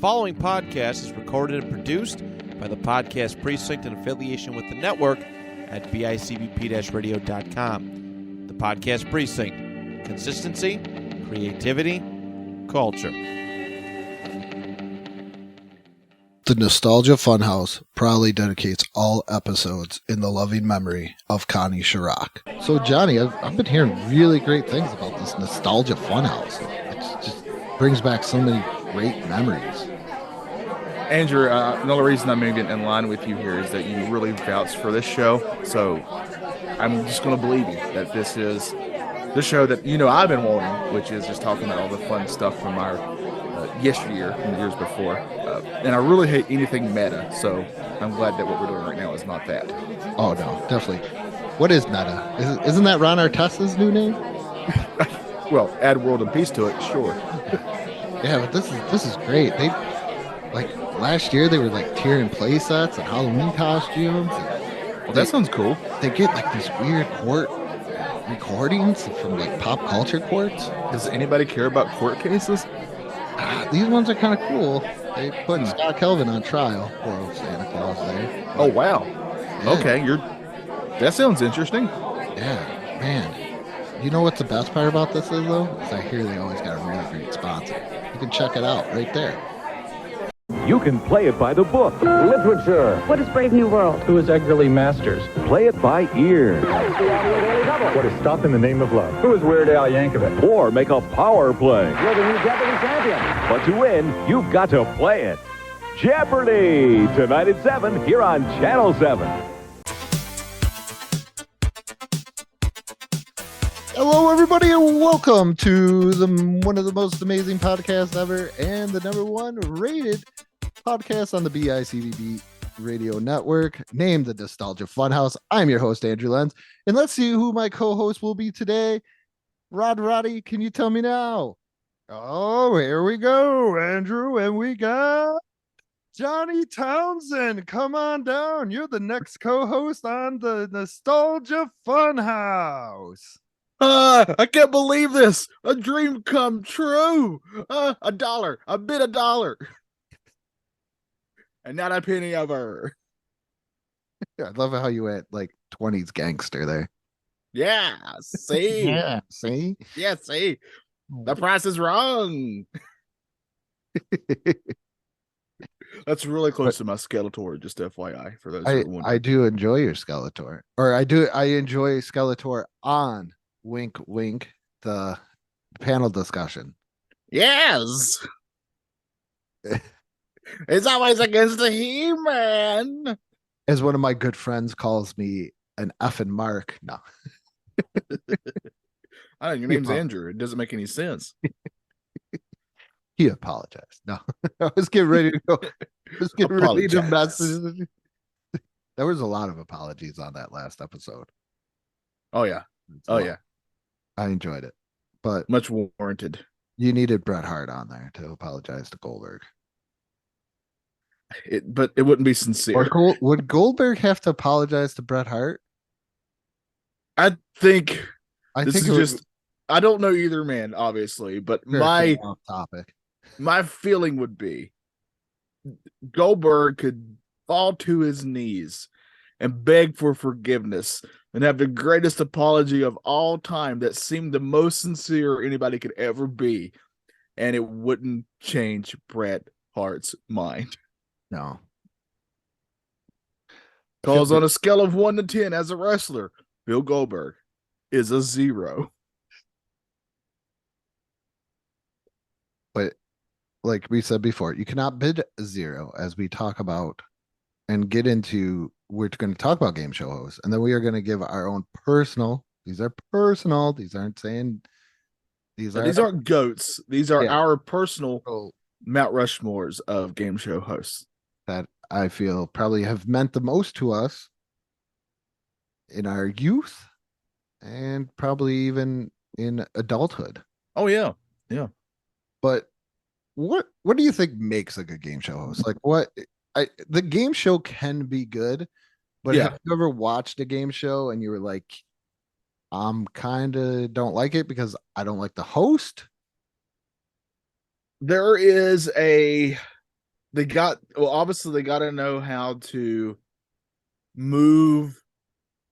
following podcast is recorded and produced by the Podcast Precinct in affiliation with the network at bicbp-radio.com. The Podcast Precinct. Consistency, creativity, culture. The Nostalgia Funhouse proudly dedicates all episodes in the loving memory of Connie Chirac. So, Johnny, I've been hearing really great things about this Nostalgia Funhouse. It just brings back so many great memories. Andrew, the only reason I'm moving in line with you here is that you really vouched for this show. So I'm just going to believe you that this is the show that, I've been wanting, which is just talking about all the fun stuff from our yesteryear and the years before. And I really hate anything meta. So I'm glad that what we're doing right now is not that. Oh, no, definitely. What is meta? Isn't that Ron Artest's new name? Well, add World and Peace to it, sure. Yeah, but this is great. They last year they were tier and play sets and Halloween costumes. Well, that sounds cool. They get these weird court recordings from pop culture courts. Does anybody care about court cases? These ones are kind of cool. They put Scott Kelvin on trial. Poor Santa Claus there. Oh wow. Yeah. Okay, that sounds interesting. Yeah, man. You know what's the best part about this is though? Is I hear they always got a really great sponsor. You can check it out right there. You can play it by the book. Literature. What is Brave New World? Who is Eggerly Masters? Play it by ear. What is Stop in the Name of Love? Who is Weird Al Yankovic? Or make a power play. You're the new Jeopardy champion. But to win, you've got to play it. Jeopardy! Tonight at 7 here on Channel 7. Hello, everybody, and welcome to one of the most amazing podcasts ever and the number one rated podcast on the BICBP radio network, named the Nostalgia Funhouse. I'm your host, Andrew Lenz, and let's see who my co-host will be today. Roddy, can you tell me now? Oh, here we go, Andrew, and we got Johnny Townsend. Come on down. You're the next co-host on the Nostalgia Funhouse. I can't believe this. A dream come true. $1. I bid $1. And not a penny of her. I love how you went 20s gangster there. Yeah, see? Yeah, see? Yeah, see? The price is wrong. That's really close to my Skeletor, just FYI, for those who are wondering. I do enjoy your Skeletor. Or I enjoy Skeletor on Wink Wink, the panel discussion. Yes. It's always against the He-Man. As one of my good friends calls me, an effing mark. No. I know your name's Andrew. It doesn't make any sense. He apologized. No. I was getting ready to go. I was getting ready to message. There was a lot of apologies on that last episode. Oh yeah. Oh yeah. I enjoyed it. But much warranted. You needed Bret Hart on there to apologize to Goldberg. But it wouldn't be sincere. Would Goldberg have to apologize to Bret Hart? I think I don't know either man, obviously, but my feeling would be Goldberg could fall to his knees and beg for forgiveness and have the greatest apology of all time that seemed the most sincere anybody could ever be, and it wouldn't change Bret Hart's mind. No. Because on a scale of 1 to 10 as a wrestler, Bill Goldberg is a 0. But like we said before, you cannot bid 0 as we talk about and get into. We're going to talk about game show hosts, and then we are going to give our own personal. These are personal. These aren't saying these aren't goats. These are our personal Mount Rushmores of game show hosts that I feel probably have meant the most to us in our youth and probably even in adulthood. Oh yeah. Yeah. But what do you think makes a good game show host? The game show can be good, but have you ever watched a game show and you were like, I'm kind of don't like it because I don't like the host? There is a obviously they got to know how to move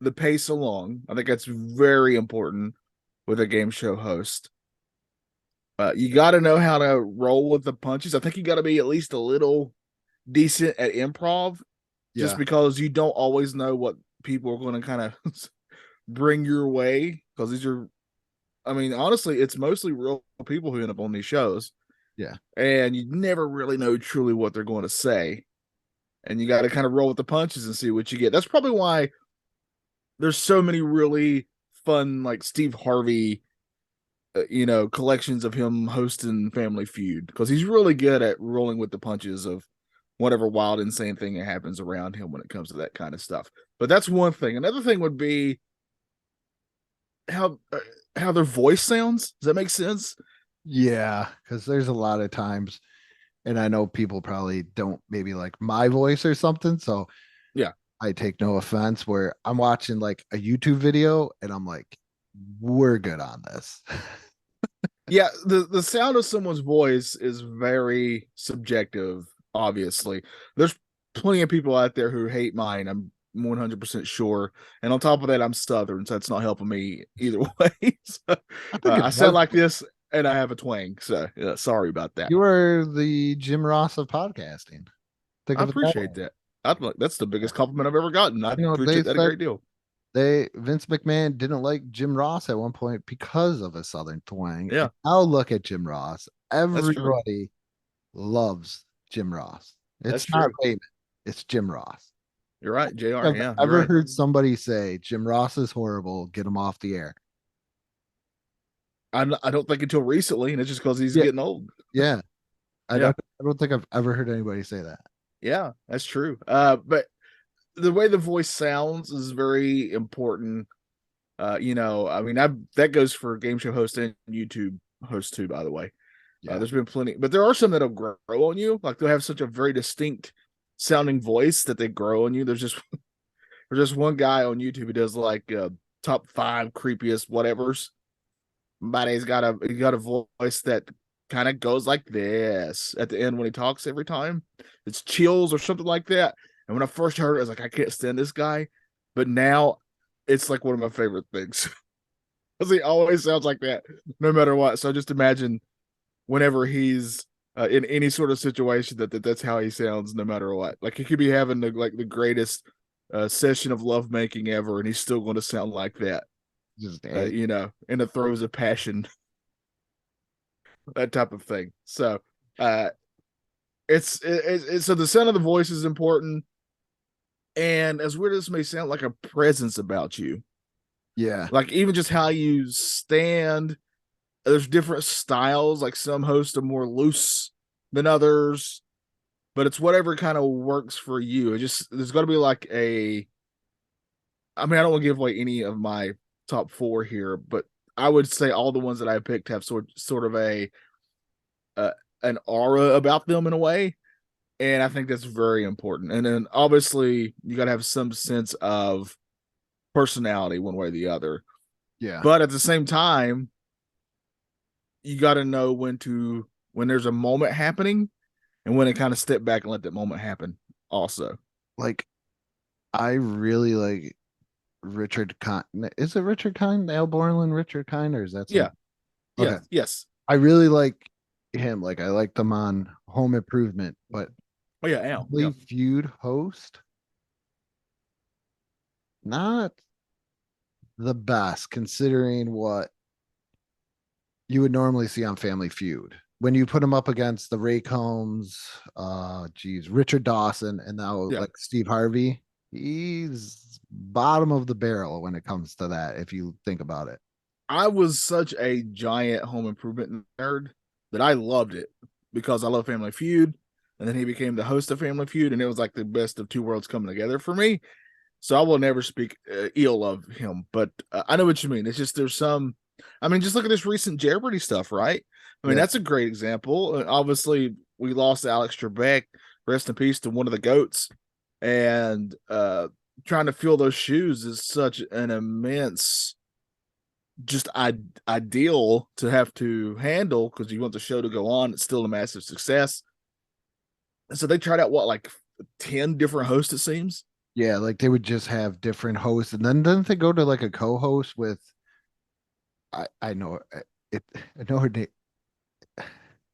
the pace along. I think that's very important with a game show host. You got to know how to roll with the punches. I think you got to be at least a little decent at improv, just because you don't always know what people are going to kind of bring your way. Because these are, I mean, honestly, it's mostly real people who end up on these shows. Yeah. And you never really know truly what they're going to say. And you got to kind of roll with the punches and see what you get. That's probably why there's so many really fun, like Steve Harvey, collections of him hosting Family Feud, because he's really good at rolling with the punches of whatever wild, insane thing that happens around him when it comes to that kind of stuff. But that's one thing. Another thing would be how their voice sounds. Does that make sense? Yeah, because there's a lot of times, and I know people probably don't maybe like my voice or something. So yeah, I take no offense where I'm watching like a YouTube video and I'm like, we're good on this. Yeah, the sound of someone's voice is very subjective, obviously. There's plenty of people out there who hate mine, I'm 100% sure. And on top of that, I'm Southern, so that's not helping me either way. So, I sound like this and I have a twang. So sorry about that. You are the Jim Ross of podcasting. I appreciate that. That's the biggest compliment I've ever gotten. I appreciate that a great deal. Vince McMahon didn't like Jim Ross at one point because of a Southern twang. Yeah. Now look at Jim Ross. Everybody loves Jim Ross. It's not Raymond. It's Jim Ross. You're right, JR. I've ever heard somebody say Jim Ross is horrible, get him off the air. I don't think until recently, and it's just because he's getting old. Yeah. I don't think I've ever heard anybody say that. Yeah, that's true. But the way the voice sounds is very important. I mean, that goes for game show host and YouTube host too, by the way. Yeah. There's been plenty, but there are some that'll grow on you. Like they'll have such a very distinct sounding voice that they grow on you. There's just one guy on YouTube who does like top 5 creepiest whatevers. But he's got a voice that kind of goes like this at the end when he talks every time. It's chills or something like that. And when I first heard it, I was like, I can't stand this guy. But now it's like one of my favorite things. Because he always sounds like that, no matter what. So just imagine whenever he's in any sort of situation that's how he sounds, no matter what. Like he could be having the greatest session of lovemaking ever, and he's still going to sound like that. Just in the throes of passion, that type of thing. So it's so the sound of the voice is important. And as weird as this may sound, like a presence about you. Yeah. Like even just how you stand, there's different styles. Like some hosts are more loose than others, but it's whatever kind of works for you. There's got to be like I don't want to give away any of my top 4 here, but I would say all the ones that I picked have sort of an aura about them in a way. And I think that's very important. And then obviously you got to have some sense of personality one way or the other. Yeah. But at the same time, you got to know when there's a moment happening and when to kind of step back and let that moment happen also. Like, I really like Richard Kind. Is it Richard Kind? Al Borland, Richard Kind, or is that something? Yeah. Okay. Yes. I really like him. Like I liked him on Home Improvement, but Al. Feud host, not the best considering what you would normally see on Family Feud. When you put him up against the Ray Combs, Richard Dawson, and now like Steve Harvey, he's bottom of the barrel when it comes to that, if you think about it. I was such a giant Home Improvement nerd that I loved it because I love Family Feud. And then he became the host of Family Feud, and it was like the best of 2 worlds coming together for me. So I will never speak ill of him, but I know what you mean. It's just there's some. I mean, just look at this recent Jeopardy stuff, right? I mean, that's a great example. Obviously, we lost Alex Trebek. Rest in peace to one of the GOATs. And trying to fill those shoes is such an immense, just ideal to have to handle because you want the show to go on. It's still a massive success. So they tried out what, like 10 different hosts, it seems. Yeah, like they would just have different hosts, and then didn't they go to like a co-host with? I know it. I know her name.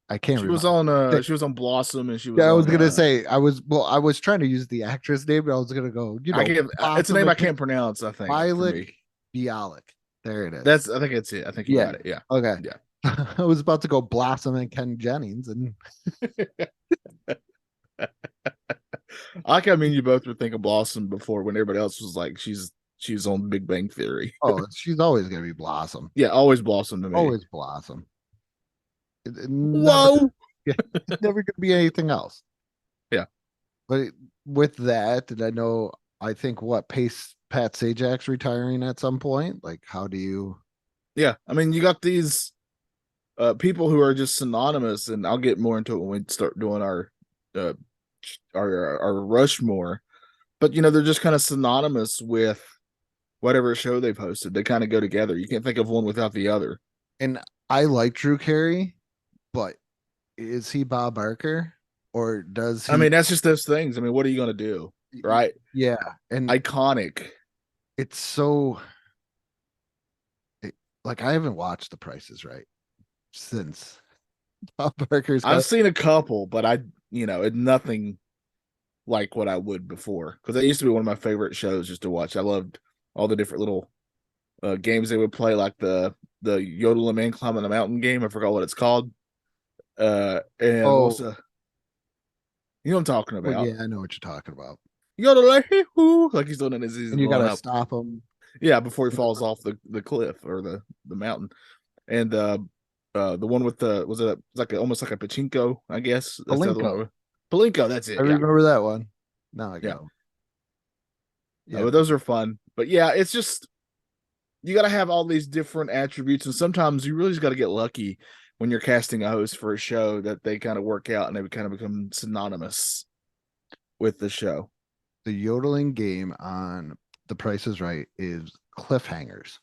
I can't She was remember. on she was on Blossom, and she was Yeah, I was on gonna say I was trying to use the actress name, but I was gonna go, I can't it's a Blossom name I and can't pronounce, I think, for Bialik me. Bialik. There it is. I think it's it. I think you Yeah. got it. Yeah. Okay. Yeah. I was about to go Blossom and Ken Jennings, and I mean, you both were thinking Blossom before when everybody else was like, she's on Big Bang Theory. oh, she's always gonna be Blossom. Yeah, always Blossom to me. Always Blossom. Never, Whoa. yeah, never gonna be anything else. Yeah. But with that, and I think what Pat Sajak's retiring at some point. Like, how do you? Yeah, I mean, you got these people who are just synonymous, and I'll get more into it when we start doing uh, our Rushmore. But they're just kind of synonymous with whatever show they've hosted. They kind of go together. You can't think of one without the other. And I like Drew Carey, but is he Bob Barker, or does he? I mean, that's just those things. I mean, what are you going to do, right? Yeah, and iconic. It's so like I haven't watched The Price is Right since Bob Barker's. I've seen a couple, but it's nothing like what I would before, because it used to be one of my favorite shows just to watch. I loved all the different little games they would play, like the Yodel and Man Climbing the Mountain game. I forgot what it's called. And also, you know what I'm talking about? Well, yeah, I know what you're talking about. Yodel, like he's doing it as he's and you gotta up. stop him. Yeah, before he falls off the cliff or the mountain. And the one with the was it like almost like a pachinko, I guess. That's the other one. Palinko, that's it. I remember that one. Now I go. Yeah, but those are fun. But yeah, it's just you got to have all these different attributes, and sometimes you really just got to get lucky when you're casting a host for a show that they kind of work out and they kind of become synonymous with the show. The yodeling game on The Price is Right is cliffhangers.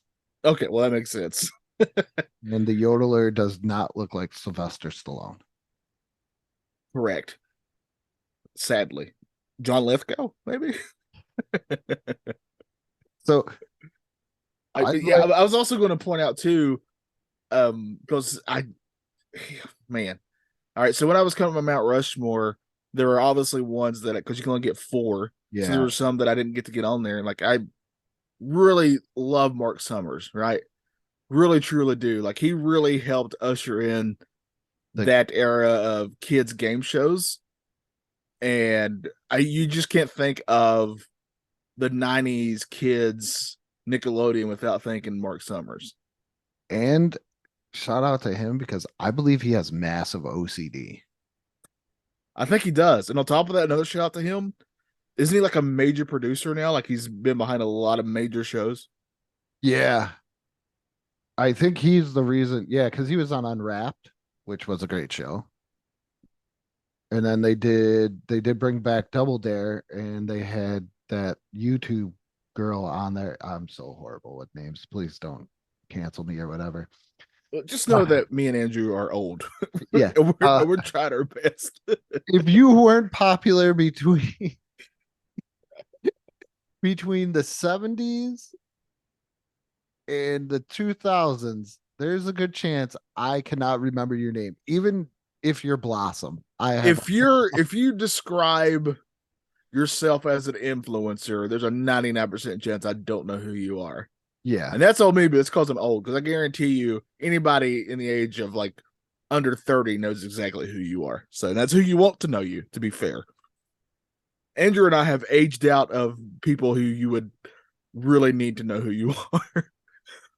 Okay, well that makes sense. And the yodeler does not look like Sylvester Stallone. Correct. Sadly. John Lithgow, maybe. So I was also going to point out too, because man. All right, so when I was coming to Mount Rushmore, there were obviously ones that, because you can only get 4. Yeah. So there were some that I didn't get to get on there. And like, I really love Mark Summers, right? Really, truly do. Like, he really helped usher in that era of kids' game shows. And you just can't think of the 90s kids Nickelodeon without thinking Mark Summers. And shout out to him, because I believe he has massive OCD. I think he does. And on top of that, another shout out to him. Isn't he like a major producer now? Like, he's been behind a lot of major shows. Yeah. I think he's the reason. Yeah, because he was on Unwrapped, which was a great show. And then they did bring back Double Dare, and they had that YouTube girl on there. I'm so horrible with names. Please don't cancel me or whatever. Just know that me and Andrew are old. Yeah. we're trying our best. If you weren't popular between the 70s and the 2000s, there's a good chance I cannot remember your name, even if you're Blossom. If you describe yourself as an influencer, there's a 99% chance I don't know who you are. Yeah. And that's all me, but it's because I'm old. Because I guarantee you, anybody in the age of like under 30 knows exactly who you are. So that's who you want to know you, to be fair. Andrew and I have aged out of people who you would really need to know who you are.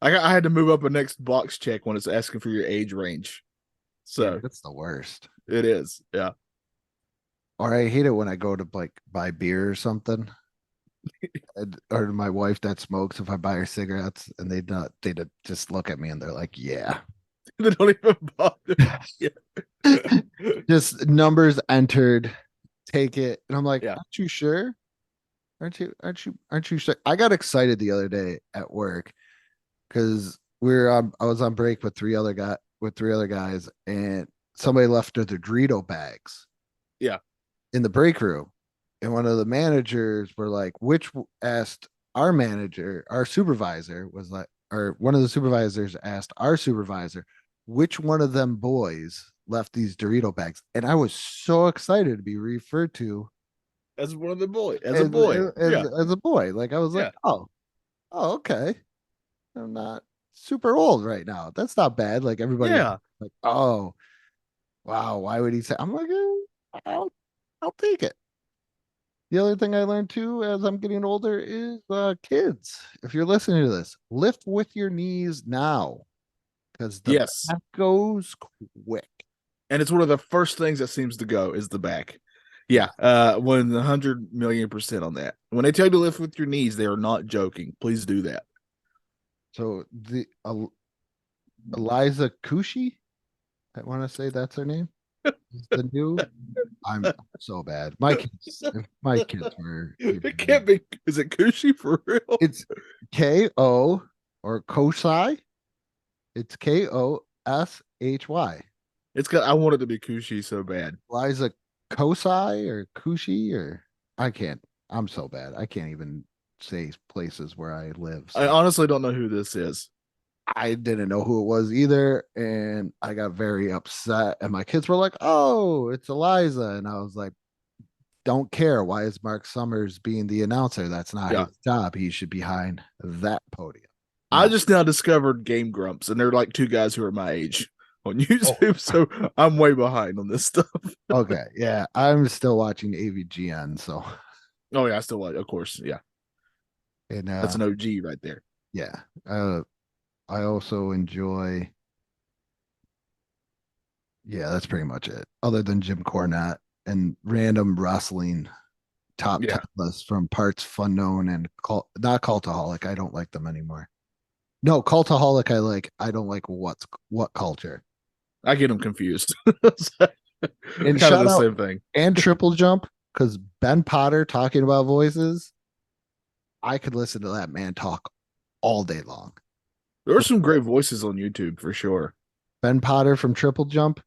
I had to move up a next box check when it's asking for your age range. So that's the worst. It is. Yeah. Or I hate it when I go to like buy beer or something. Or my wife that smokes, if I buy her cigarettes and they just look at me and they're like, yeah. They don't even bother. Yeah. Just numbers entered, take it. And I'm like, yeah. Aren't you sure? Aren't you sure? I got excited the other day at work because I was on break with three other guys, and somebody left their Dorito bags. Yeah. in the break room, and one of the managers were like, which asked our manager, our supervisor was like, or one of the supervisors asked our supervisor, which one of them boys left these Dorito bags? And I was so excited to be referred to as one of the boys, as a boy, as a boy. Like I was like, oh, okay. I'm not super old right now. That's not bad. Like everybody, like, oh, wow. Why would he say? I'm like, I'll take it. The other thing I learned too as I'm getting older is kids, if you're listening to this, lift with your knees now because the back goes quick. And it's one of the first things that seems to go is the back. Yeah, 100,000,000% on that. When they tell you to lift with your knees, they are not joking. Please do that. So the Eliza Kushi, I want to say that's her name. The new. I'm so bad. My kids were. It can't be. Is it Kushi for real? It's Ko or Kosai. It's Koshy. It's got. I want it to be Kushi so bad. Liza Kosai or Kushi or I can't. I'm so bad. I can't even say places where I live. So. I honestly don't know who this is. I didn't know who it was either, and I got very upset. And my kids were like, "Oh, it's Eliza," and I was like, "Don't care. Why is Mark Summers being the announcer? That's not his job. He should be behind that podium." I just now discovered Game Grumps, and they're like two guys who are my age on YouTube, so I'm way behind on this stuff. Okay, yeah, I'm still watching AVGN, so. Oh yeah, I still watch, of course, yeah. And that's an OG right there. Yeah, I also enjoy. Yeah, that's pretty much it. Other than Jim Cornette and random wrestling top 10 lists from Parts Unknown and not Cultaholic. I don't like them anymore. No, Cultaholic I like. I don't like what culture. I get them confused. And kind of the same thing. And Triple Jump, because Ben Potter talking about voices, I could listen to that man talk all day long. There are some great voices on YouTube for sure. Ben Potter from Triple Jump,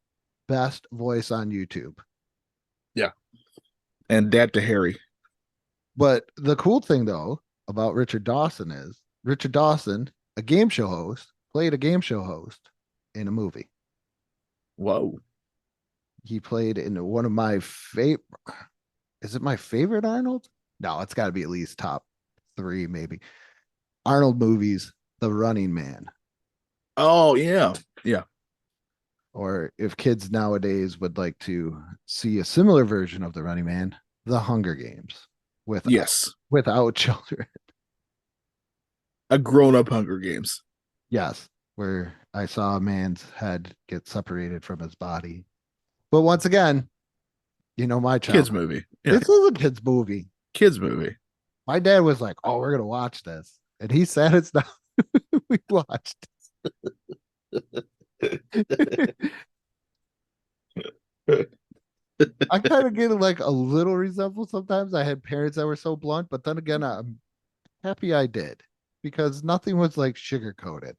best voice on YouTube. Yeah. And Dad to Harry. But the cool thing though about Richard Dawson is Richard Dawson, a game show host, played a game show host in a movie. Whoa. He played in one of my favorite. Is it my favorite Arnold? No, it's got to be at least top 3, maybe. Arnold movies, The Running Man. Oh, yeah. Yeah. Or if kids nowadays would like to see a similar version of The Running Man, The Hunger Games. Without children. A grown-up Hunger Games. Yes, where I saw a man's head get separated from his body. But once again, my child. Kids movie. Yeah. This is a kids movie. Kids movie. My dad was like, "Oh, we're gonna watch this," and he sat us down. We watched. I kind of get like a little resentful sometimes. I had parents that were so blunt, but then again, I'm happy I did because nothing was like sugar coated.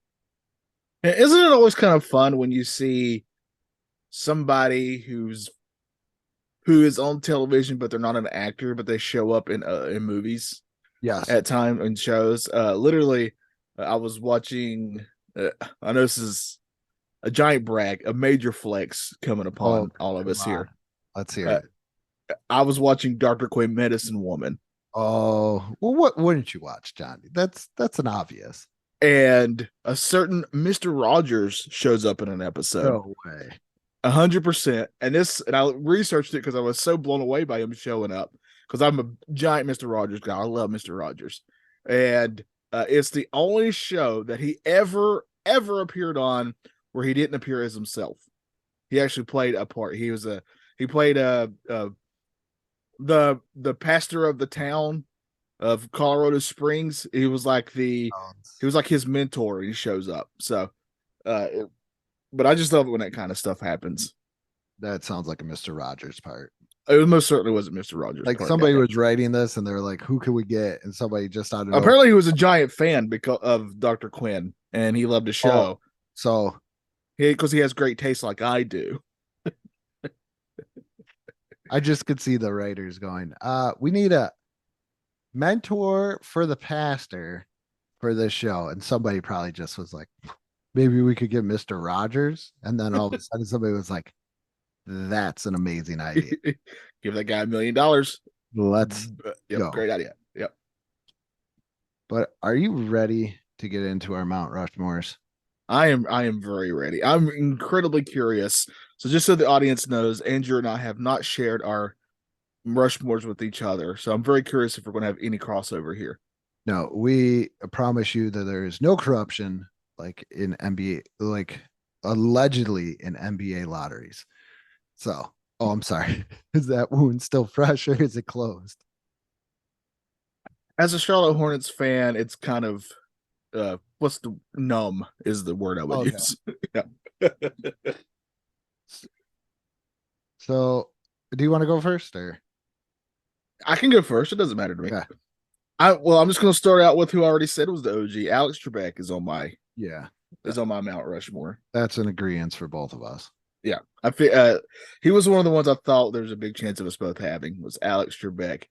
Isn't it always kind of fun when you see somebody who is on television, but they're not an actor, but they show up in movies? Yes, at time in shows. Literally, I was watching. I know this is a giant brag, a major flex coming upon all of us here. Let's hear it. I was watching Dr. Quinn, Medicine Woman. Oh, well, what wouldn't you watch, Johnny? That's an obvious. And a certain Mr. Rogers shows up in an episode. No way. 100%. And I researched it because I was so blown away by him showing up. Because I'm a giant Mr. Rogers guy. I love Mr. Rogers. And it's the only show that he ever appeared on where he didn't appear as himself. He actually played a part. He played the pastor of the town of Colorado Springs. He was like his mentor, and he shows up. So but I just love it when that kind of stuff happens. That sounds like a Mr. Rogers part. It most certainly wasn't Mr. Rogers. Like somebody was writing this and they're like, who can we get? And somebody just out of nowhere. Apparently he was a giant fan of Dr. Quinn and he loved the show. So because he has great taste like I do. I just could see the writers going, we need a mentor for the pastor for this show. And somebody probably just was like, maybe we could get Mr. Rogers. And then all of a sudden somebody was like, that's an amazing idea. Give that guy $1 million. Let's go. Great idea. Yep. But are you ready to get into our Mount Rushmores? I am very ready. I'm incredibly curious. So just so the audience knows, Andrew and I have not shared our Rushmores with each other. So I'm very curious if we're going to have any crossover here. No, we promise you that there is no corruption like in NBA, like allegedly in NBA lotteries. So, oh, I'm sorry. Is that wound still fresh or is it closed? As a Charlotte Hornets fan, it's kind of what's the numb is the word I would use. Yeah. So, do you want to go first or? I can go first. It doesn't matter to me. Yeah. I'm just going to start out with who I already said was the OG. Alex Trebek is on my Mount Rushmore. That's an agreement for both of us. Yeah, I feel he was one of the ones I thought there was a big chance of us both having was Alex Trebek.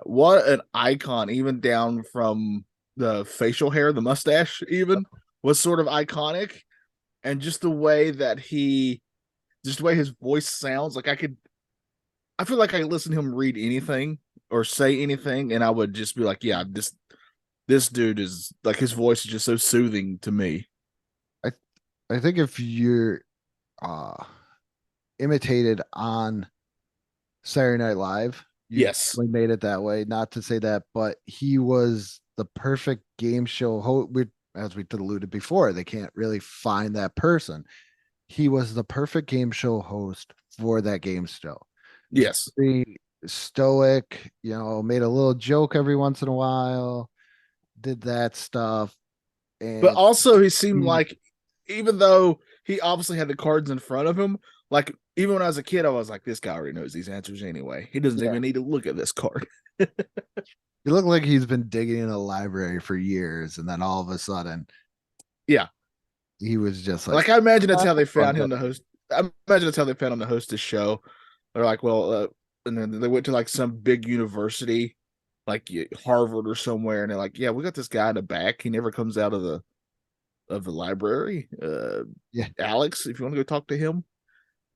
What an icon, even down from the facial hair, the mustache, even was sort of iconic, and just the way that just the way his voice sounds. Like I feel like I could listen to him read anything or say anything, and I would just be like, yeah, this dude is like his voice is just so soothing to me. I think if you're imitated on Saturday Night Live, yes, we made it that way. Not to say that, but he was the perfect game show host. As we alluded before, they can't really find that person. He was the perfect game show host for that game show. Yes, very stoic, made a little joke every once in a while, did that stuff. But also he seemed like, even though he obviously had the cards in front of him, like even when I was a kid, I was like, this guy already knows these answers anyway. He doesn't even need to look at this card. He looked like he's been digging in a library for years, and then all of a sudden, he was just like I imagine that's how they found him to host. I imagine that's how they found him to host this show. They're like, well, and then they went to like some big university, like Harvard or somewhere, and they're like, yeah, we got this guy in the back. He never comes out of the library. Alex, if you want to go talk to him.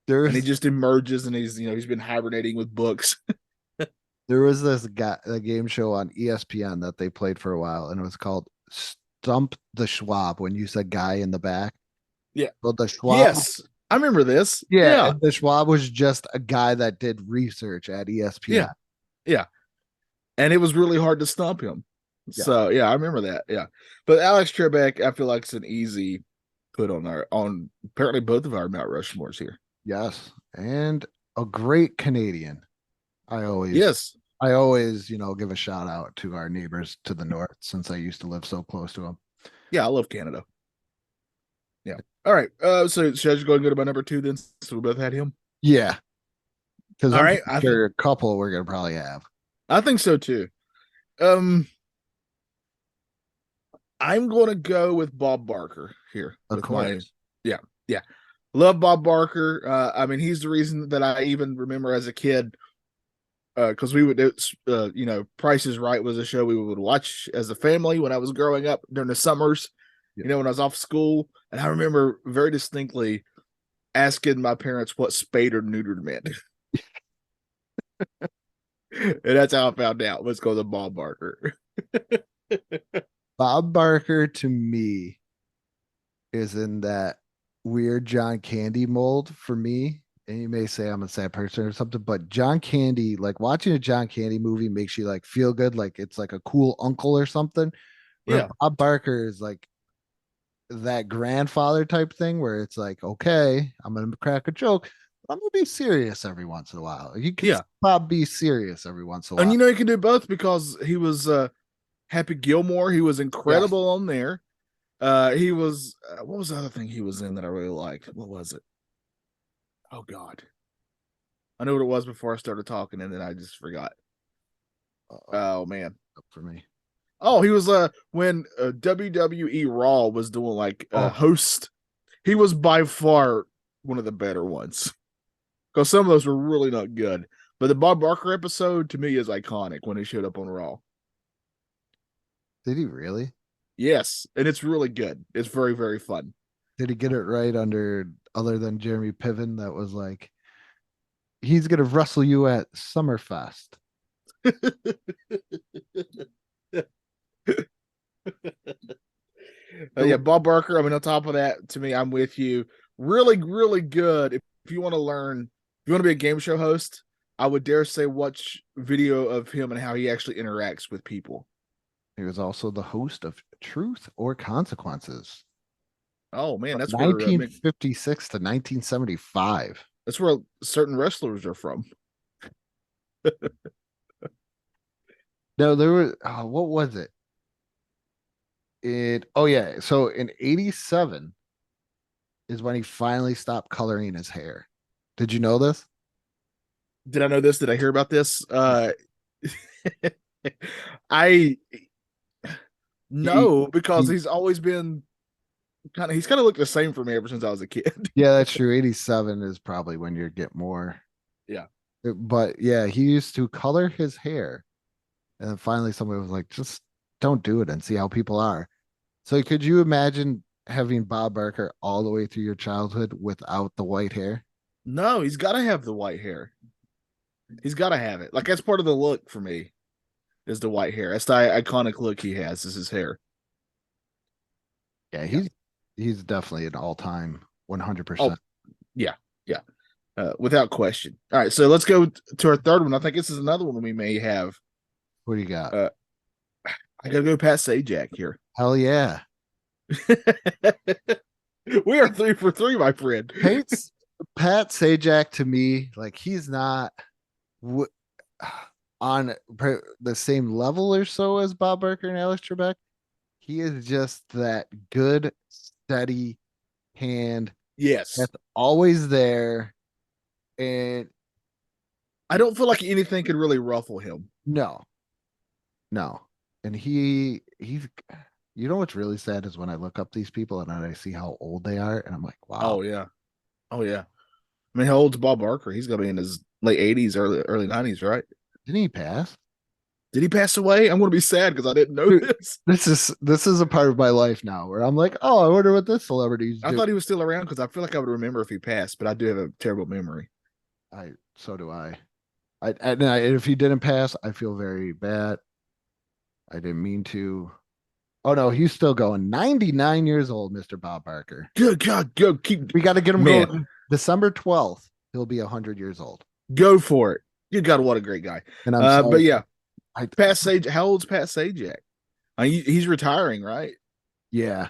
And he just emerges, and he's been hibernating with books. There was this guy, a game show on ESPN that they played for a while, and it was called Stump the Schwab. When you said guy in the back, well, the Schwab. Yes, I remember this. Yeah. The Schwab was just a guy that did research at ESPN. Yeah, and it was really hard to stump him. Yeah. So I remember that. Yeah, but Alex Trebek, I feel like it's an easy put on apparently both of our Mount Rushmores here. Yes, and a great Canadian. I always give a shout out to our neighbors to the north, since I used to live so close to them. Yeah, I love Canada. Yeah. All right. So should I just go and go to my number 2 then? So we both had him. Yeah. Because all right, a couple we're gonna probably have. I think so too. I'm gonna go with Bob Barker here. Of course. Yeah. Love Bob Barker. I mean, he's the reason that I even remember as a kid, because we would, Price is Right was a show we would watch as a family when I was growing up during the summers, when I was off school. And I remember very distinctly asking my parents what spayed or neutered meant. And that's how I found out. Let's go to Bob Barker. Bob Barker to me is in that weird John Candy mold for me. And you may say I'm a sad person or something, but John Candy, like watching a John Candy movie makes you like feel good, like it's like a cool uncle or something. Where Bob Barker is like that grandfather type thing where it's like, okay, I'm gonna crack a joke, but I'm gonna be serious every once in a while. You can Bob be serious every once in a while. And he can do both, because he was Happy Gilmore. He was incredible on there. He was what was the other thing he was in that I really liked? What was it? Oh God, I know what it was before I started talking, and then I just forgot. Oh man, for me. Oh, he was when WWE Raw was doing like host. He was by far one of the better ones, because some of those were really not good. But the Bob Barker episode to me is iconic when he showed up on Raw. Did he really? Yes, and it's really good. It's very, very fun. Did he get it right other than Jeremy Piven? That was like, he's gonna wrestle you at Summerfest. Yeah, Bob Barker. I mean, on top of that, to me, I'm with you. Really, really good. If you want to learn, if you want to be a game show host, I would dare say watch video of him and how he actually interacts with people. He was also the host of Truth or Consequences. Oh man, that's 1956 to 1975. That's where certain wrestlers are from. No, there was what was it? So in 87 is when he finally stopped coloring his hair. Did you know this? Did I know this? Did I hear about this? I no, because he's always been he's kind of looked the same for me ever since I was a kid. Yeah, that's true. 87 is probably when you get more. Yeah. But yeah, he used to color his hair. And then finally somebody was like, just don't do it and see how people are. So could you imagine having Bob Barker all the way through your childhood without the white hair? No, he's got to have the white hair. He's got to have it. Like, that's part of the look for me, is the white hair. That's the iconic look he has, is his hair. Yeah, he's definitely an all-time 100%. Oh, yeah. Without question. All right, so let's go to our third one. I think this is another one we may have. What do you got? I gotta go Pat Sajak here. Hell yeah. We are 3 for 3, my friend. Pat Sajak, to me, like, he's not on the same level or so as Bob Barker and Alex Trebek. He is just that good, steady hand. Yes. That's always there. And I don't feel like anything could really ruffle him. No. And he's, you know what's really sad is when I look up these people and I see how old they are, and I'm like, wow. Oh yeah. I mean, how old's Bob Barker? He's gonna be in his late 80s, early 90s, right? Didn't he pass? Did he pass away? I'm gonna be sad because I didn't know this. This is a part of my life now where I'm like, oh, I wonder what this celebrity's I thought he was still around because I feel like I would remember if he passed, but I do have a terrible memory. So do I. And if he didn't pass, I feel very bad. I didn't mean to. Oh no, he's still going. 99 years old, Mr. Bob Barker. Good God, go keep. We got to get him going. December 12th, he'll be 100 years old. Go for it. Good God, what a great guy. And but yeah, Pat Sajak. How old's Pat Sajak? He's retiring, right? Yeah.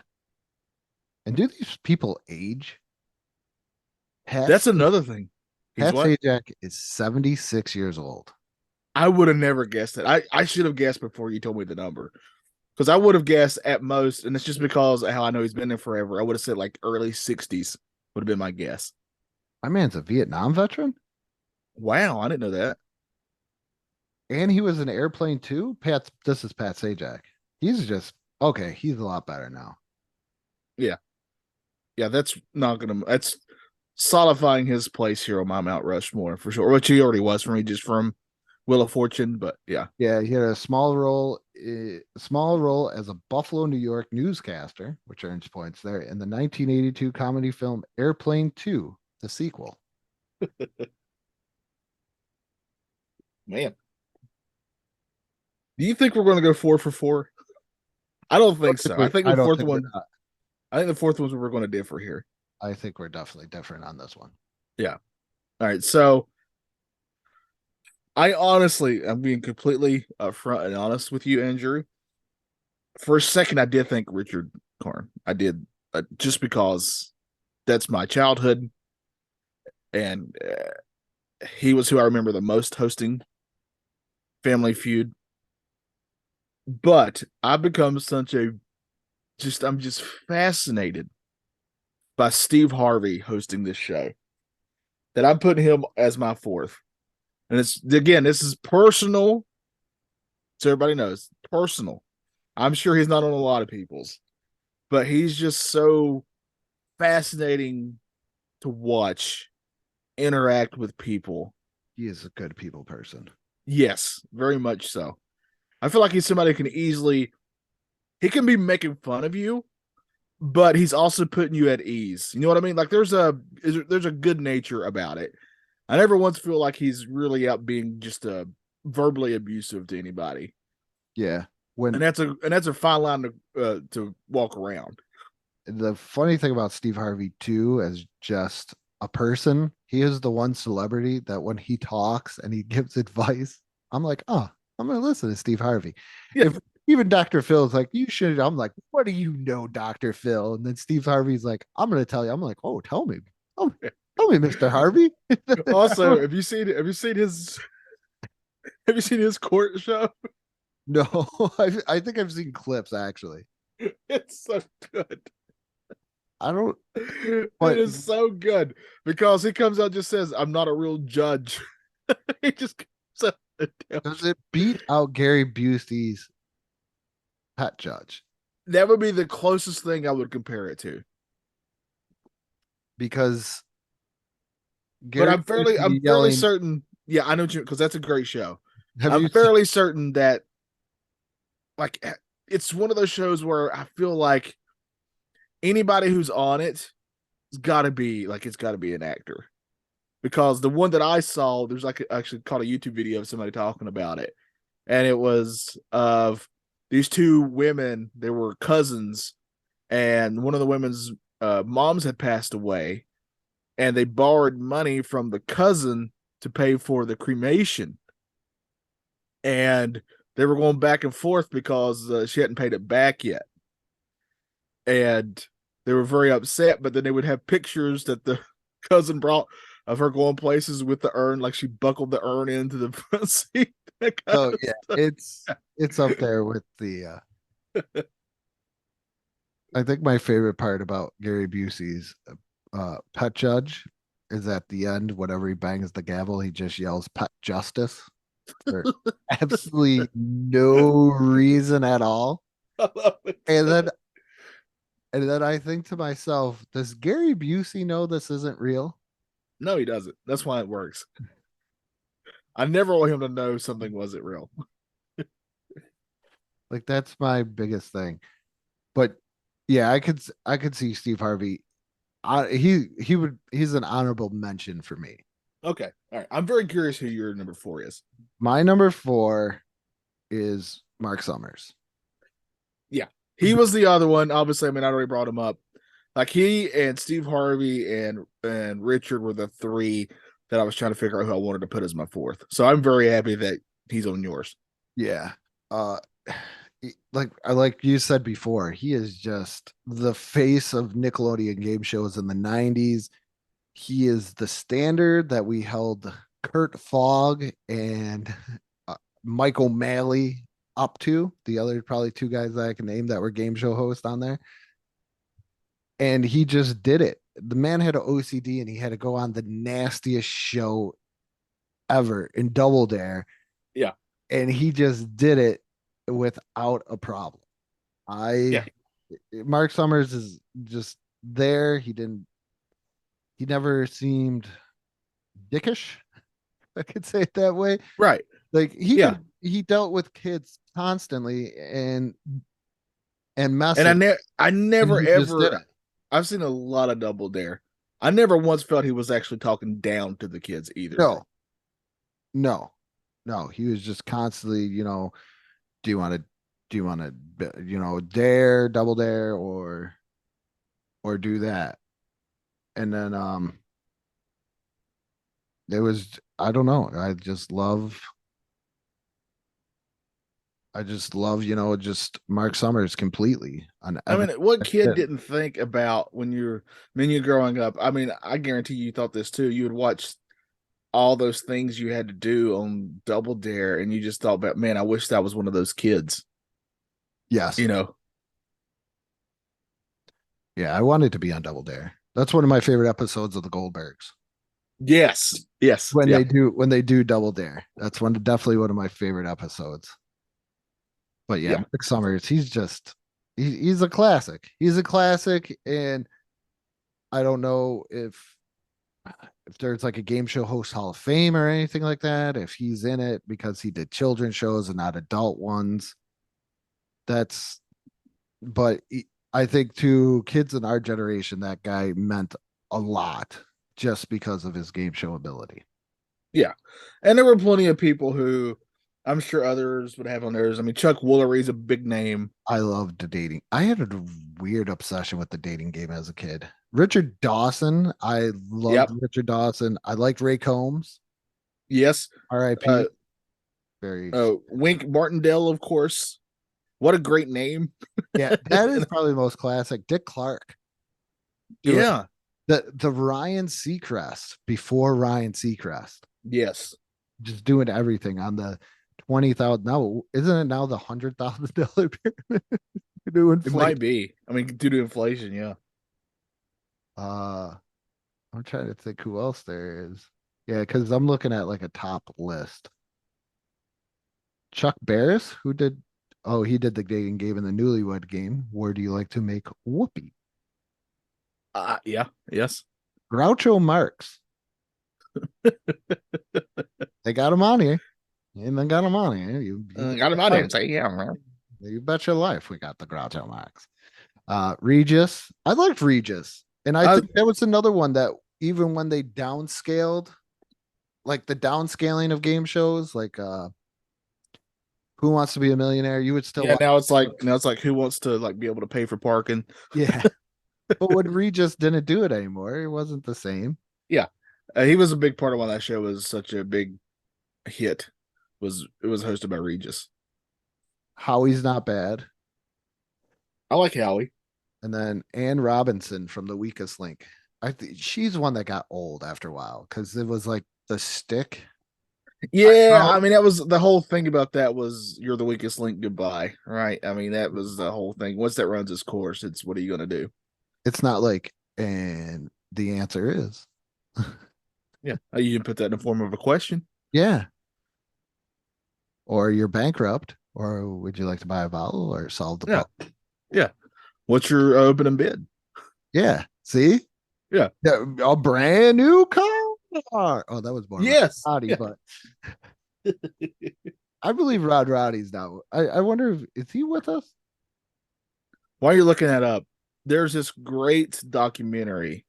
And do these people age? That's another thing. Pat Sajak is 76 years old. I would have never guessed it. I should have guessed before you told me the number. Because I would have guessed at most, and it's just because of how I know he's been there forever. I would have said like early 60s would have been my guess. My man's a Vietnam veteran? Wow, I didn't know that. And he was in Airplane too? This is Pat Sajak. He's just okay, he's a lot better now. Yeah, that's solidifying his place here on my Mount Rushmore for sure, which he already was for me just from Wheel of Fortune, but yeah. Yeah, he had a small role as a Buffalo, New York newscaster, which earns points there, in the 1982 comedy film Airplane 2, the sequel. Man. Do you think we're going to go 4 for 4? I don't think so. I think the fourth one's where we're going to differ here. I think we're definitely different on this one. Yeah. All right. So I'm being completely upfront and honest with you, Andrew. For a second, I did think Richard Karn. I did, just because that's my childhood, and he was who I remember the most hosting Family Feud. But I've become I'm just fascinated by Steve Harvey hosting this show that I'm putting him as my fourth. And this is personal. So everybody knows, personal. I'm sure he's not on a lot of people's, but he's just so fascinating to watch, interact with people. he is a good people person. Yes, very much so. I feel like he's somebody who he can be making fun of you, but he's also putting you at ease. You know what I mean? Like there's a good nature about it. I never once feel like he's really out being just verbally abusive to anybody. Yeah. And that's a fine line to walk around. The funny thing about Steve Harvey too, as just a person, he is the one celebrity that when he talks and he gives advice, I'm like, oh, I'm gonna listen to Steve Harvey. Yeah. If even Dr. Phil's like, you should, I'm like, what do you know, Dr. Phil? And then Steve Harvey's like, I'm gonna tell you. I'm like, oh, tell me. Oh, tell me, Mr. Harvey. Also, have you seen his court show? No, I think I've seen clips actually. It's so good. I don't. It is so good because he comes out and just says, "I'm not a real judge." He just does it beat out Gary Busey's pet judge? That would be the closest thing I would compare it to. Because, but I'm fairly certain. Yeah, I know because that's a great show. I'm fairly certain that, like, it's one of those shows where I feel like anybody who's on it's got to be an actor, because the one that I saw, there's actually caught a YouTube video of somebody talking about it, and it was of these two women. They were cousins, and one of the women's moms had passed away, and they borrowed money from the cousin to pay for the cremation, and they were going back and forth because she hadn't paid it back yet. And they were very upset, but then they would have pictures that the cousin brought of her going places with the urn, like she buckled the urn into the front seat. Oh yeah, it's up there with the. I think my favorite part about Gary Busey's pet judge is at the end, whenever he bangs the gavel, he just yells "pet justice" for absolutely no reason at all. And then I think to myself, does Gary Busey know this isn't real? No, he doesn't. That's why it works. I never want him to know something wasn't real. Like that's my biggest thing. But yeah, I could see Steve Harvey. He's an honorable mention for me. Okay. All right. I'm very curious who your number 4 is. My number 4 is Mark Summers. Yeah. He was the other one. Obviously, I mean, I already brought him up. Like he and Steve Harvey and Richard were the 3 that I was trying to figure out who I wanted to put as my 4th. So I'm very happy that he's on yours. Yeah. Like you said before, he is just the face of Nickelodeon game shows in the 90s. He is the standard that we held Kurt Fogg and Mike O'Malley up to. The other probably 2 guys that I can name that were game show hosts on there. And he just did it. The man had an OCD and he had to go on the nastiest show ever in Double Dare. Yeah. And he just did it without a problem. Mark Summers is just there. He never seemed dickish. I could say it that way. Right. Like he dealt with kids constantly and messing. And I never ever I've seen a lot of Double Dare. I never once felt he was actually talking down to the kids either. No. He was just constantly, do you want to, dare, double dare, or do that? And then, it was, I don't know. I just love, just Mark Summers completely. I mean, what kid didn't think about when you're growing up? I mean, I guarantee you thought this too. You would watch all those things you had to do on Double Dare, and you just thought about, man, I wish that was one of those kids. Yes. Yeah, I wanted to be on Double Dare. That's one of my favorite episodes of the Goldbergs. Yes. When they do Double Dare, that's definitely one of my favorite episodes. But yeah, Mark Summers, he's a classic. He's a classic, and I don't know if if there's like a game show host Hall of Fame or anything like that, if he's in it because he did children's shows and not adult ones, that's, but I think to kids in our generation, that guy meant a lot just because of his game show ability. Yeah. And there were plenty of people who I'm sure others would have on theirs. I mean, Chuck Woolery's a big name. I loved the dating. I had a weird obsession with the dating game as a kid. Richard Dawson. I loved Richard Dawson. I liked Ray Combs. Yes. R.I.P. Very. Wink Martindale, of course. What a great name. Yeah, that is probably the most classic. Dick Clark. Yeah. The Ryan Seacrest before Ryan Seacrest. Yes. Just doing everything on the 20,000. Now, isn't it now the $100,000 pyramid? It might be. I mean, due to inflation, yeah. I'm trying to think who else there is. Yeah, because I'm looking at like a top list. Chuck Barris, who did he did the dating game and the newlywed game. Where do you like to make whoopee? Yeah, yes. Groucho Marx. They got him on here. And they got him on here. You got him on here. Say, yeah, man. You bet your life we got the Groucho Marx. Regis. I liked Regis. And I think that was another one that even when they downscaled, like the downscaling of game shows, like Who Wants to Be a Millionaire, you would still now it's like who wants to like be able to pay for parking. Yeah. But when Regis didn't do it anymore, it wasn't the same. Yeah. He was a big part of why that show was such a big hit. It was hosted by Regis. Howie's not bad. I like Howie. And then Ann Robinson from The Weakest Link. I think she's one that got old after a while because it was like the stick. Yeah, I mean that was the whole thing about that was you're the weakest link, goodbye. Right. I mean, that was the whole thing. Once that runs its course, it's what are you gonna do? It's not like, and the answer is. Yeah. You can put that in the form of a question. Yeah. Or you're bankrupt, or would you like to buy a vowel or solve the problem? Yeah. What's your opening bid? Yeah. See? Yeah. A brand new car. Oh, that was more Roddy, yeah. But I believe Rod Roddy's now. I wonder is he with us? While you're looking that up, there's this great documentary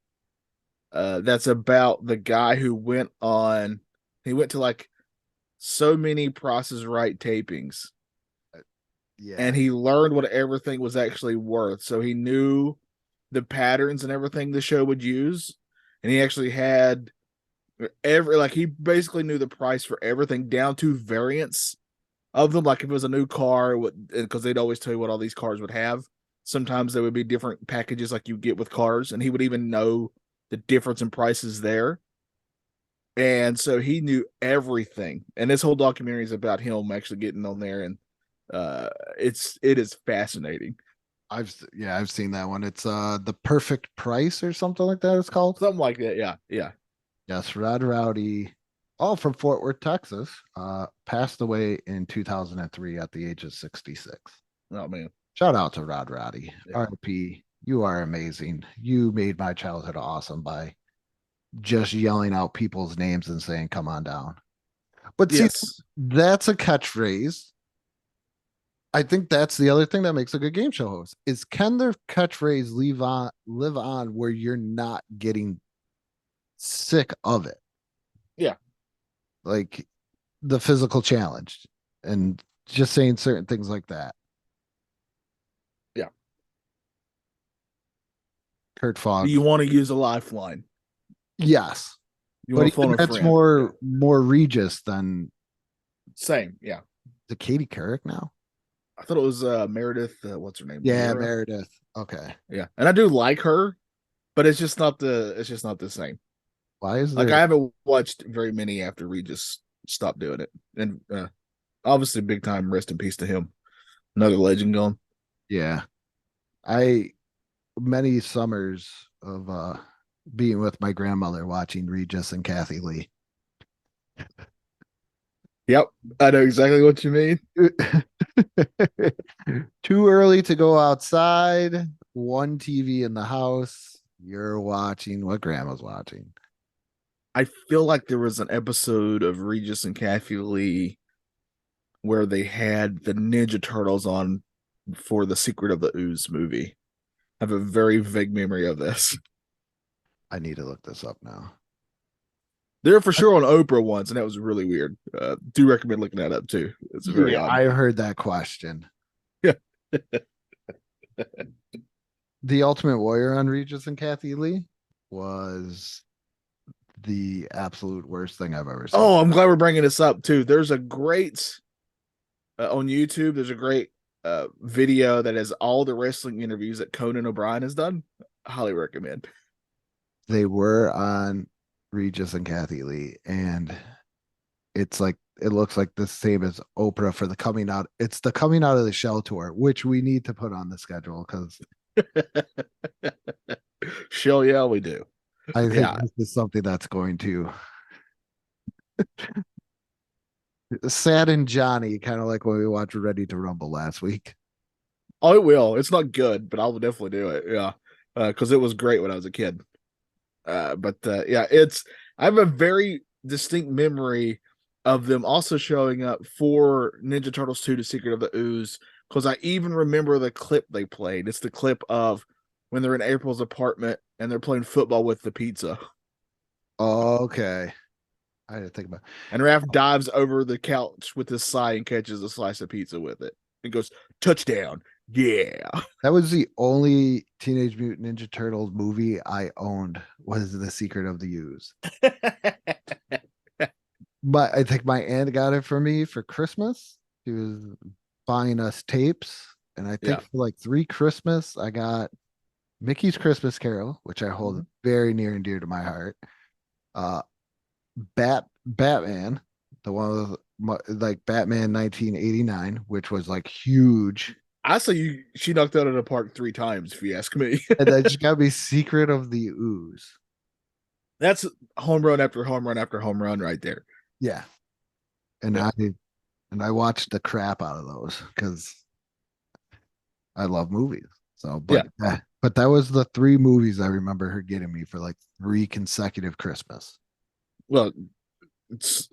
that's about the guy who went to like so many Price is Right tapings. Yeah. And he learned what everything was actually worth. So he knew the patterns and everything the show would use. And he actually had he basically knew the price for everything down to variants of them. Like if it was a new car, because they'd always tell you what all these cars would have. Sometimes there would be different packages like you get with cars, and he would even know the difference in prices there. And so he knew everything. And this whole documentary is about him actually getting on there, and it is fascinating. I've seen that one. It's The Perfect Price or something like that it's called. Something like that. Yeah. Yes, Rod Rowdy, all from Fort Worth, Texas, passed away in 2003 at the age of 66. Oh man. Shout out to Rod Rowdy. Yeah. R.I.P. You are amazing. You made my childhood awesome by just yelling out people's names and saying, come on down. But see, that's a catchphrase. I think that's the other thing that makes a good game show host is can their catchphrase live on where you're not getting sick of it? Yeah. Like the physical challenge and just saying certain things like that. Yeah. Kurt Fogg. Do you want to use a lifeline? Yes. But that's more Regis than same. Yeah. The Katie Couric now. I thought it was Meredith. What's her name? Yeah, Meredith. Okay. Yeah, and I do like her, but it's just not the same. Why is I haven't watched very many after Regis stopped doing it, and obviously big time rest in peace to him. Another legend gone. Yeah, many summers of being with my grandmother watching Regis and Kathy Lee. Yep, I know exactly what you mean. Too early to go outside. One TV in the house. You're watching what grandma's watching. I feel like there was an episode of Regis and Kathy Lee where they had the Ninja Turtles on for the Secret of the Ooze movie. I have a very vague memory of this. I need to look this up now. They were for sure on Oprah once, and that was really weird. Do recommend looking that up too. It's very odd. I heard that question. Yeah. The Ultimate Warrior on Regis and Kathy Lee was the absolute worst thing I've ever seen. Oh, I'm glad we're bringing this up too. There's a great on YouTube. There's a great video that has all the wrestling interviews that Conan O'Brien has done. Highly recommend. They were on Regis and Kathy Lee, and it's like it looks like the same as Oprah for the coming out. It's the coming out of the shell tour, which we need to put on the schedule because shell, yeah, we do. I think this is something that's going to sadden Johnny, kind of like when we watched Ready to Rumble last week. Oh, it will. It's not good, but I will definitely do it. Yeah, because it was great when I was a kid. But it's. I have a very distinct memory of them also showing up for Ninja Turtles 2: The Secret of the Ooze, because I even remember the clip they played. It's the clip of when they're in April's apartment and they're playing football with the pizza. Okay. I didn't think about it. And Raph dives over the couch with his sigh and catches a slice of pizza with it. And goes, touchdown. Yeah. That was the only Teenage Mutant Ninja Turtles movie I owned was The Secret of the Ooze. But I think my aunt got it for me for Christmas. She was buying us tapes. And I think for like 3 Christmas, I got Mickey's Christmas Carol, which I hold very near and dear to my heart. Batman, the one with like Batman 1989, which was like huge. I say she knocked out of the park 3 times, if you ask me. And then she got me Secret of the Ooze. That's home run after home run after home run right there. Yeah. And I watched the crap out of those because I love movies. So but that was the 3 movies I remember her getting me for like 3 consecutive Christmas. Well, it's